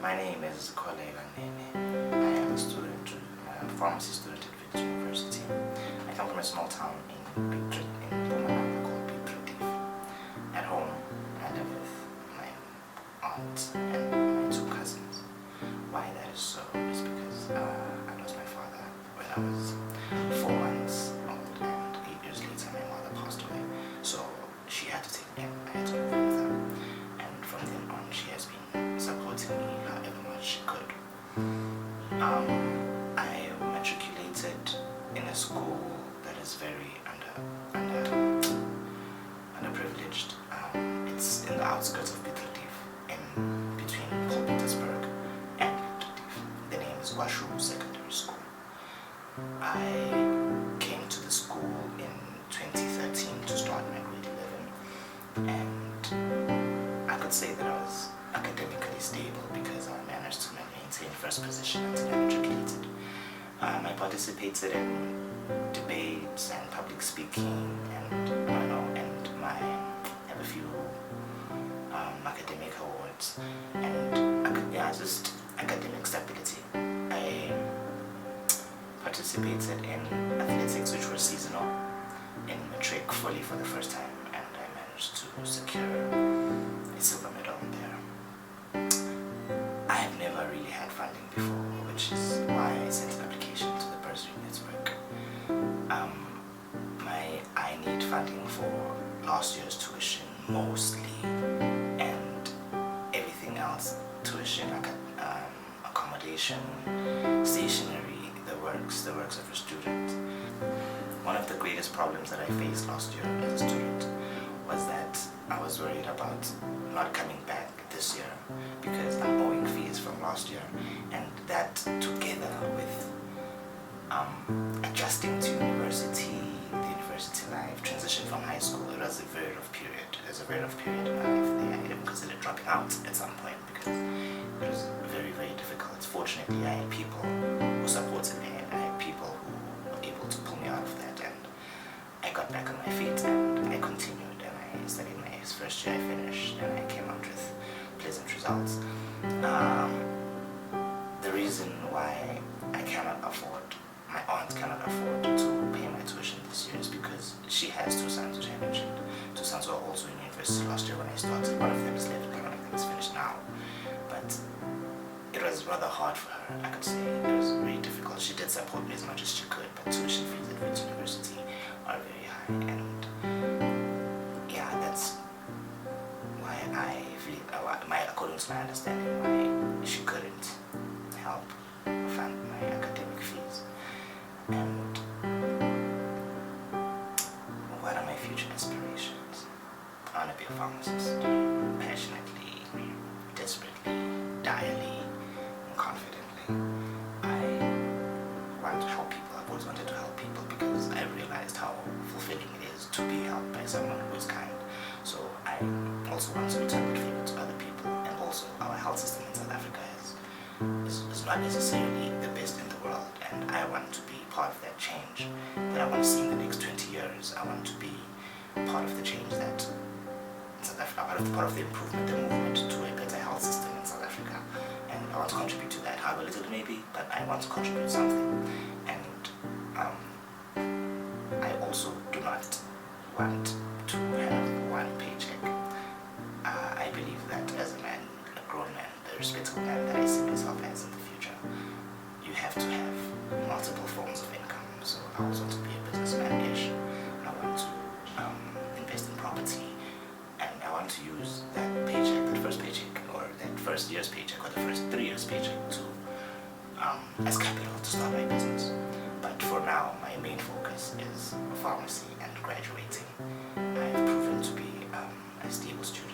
My name is Kholeka Nene. I am a student, a pharmacy student at Victor University. I come from a small town in Mpumalanga called Piet. At home, I live with my aunt and my two cousins. Why that is so is because I lost my father when I was 4 months old, and 8 years later my mother passed away. So she had to take me, and I had to move in with her. And from then on, she has been supporting me however much she could. I matriculated in a school that is very underprivileged. It's in the outskirts of Piet, in between Paul Petersburg and Piet. The name is Washu Secondary School. I came to the school in 2013 to start my grade 11, and I could say that I was academically stable because I managed to maintain first position until I matriculated. I participated in debates and public speaking, and I have a few academic awards, and just academic stability. I participated in athletics, which were seasonal, in matric fully for the first time, and I managed to secure a silver medal there. I have never really had funding before, which is why I sent an application to the bursary network. I need funding for last year's tuition mostly, and everything else, tuition, accommodation, stationery, the works of a student. One of the greatest problems that I faced last year as a student was that I was worried about not coming back this year because I'm owing fees from last year, and that together with adjusting to university, the university life, transition from high school, it was a very rough period. There's a very rough period in my life there. I even considered dropping out at some point because it was very, very difficult. Fortunately, I had people who supported me, and I had people who were able to pull me out of that, and I got back on my feet, and I continued, and I studied my first year. I finished, and I came out with pleasant results. The reason why my aunt cannot afford to pay my tuition this year is because she has 2 sons, which I mentioned. 2 sons who are also in university last year when I started. One of them is left, and one of them is finished now. But it was rather hard for her, I could say. It was very difficult. She did support me as much as she could, but tuition fees at Wits University are very high, and yeah, that's why I feel, according to my understanding, why she couldn't help fund my academic fees. And what are my future aspirations? I want to be a pharmacist, passionately, desperately, direly, and confidently. I want to help people. I've always wanted to help people because I realized how fulfilling it is to be helped by someone who is kind. So I also want to return good favor to other people, and also our health system in South Africa is not necessarily the best in the world, and I want to be part of that change that I want to see in the next 20 years. I want to be part of the change that South Africa, part of the improvement, the movement to a better health system in South Africa, and I want to contribute to that, however little it may be, but I want to contribute something. And I also do not want to have one paycheck. I believe that as a man, a grown man, the respectable man that I see myself as in the future, you have to have multiple forms of income. So I also want to be a businessman-ish. I want to invest in property, and I want to use that paycheck, that first paycheck, or that first year's paycheck, or the first 3 years paycheck to as capital to start my business. But for now, my main focus is pharmacy and graduating. I have proven to be a stable student.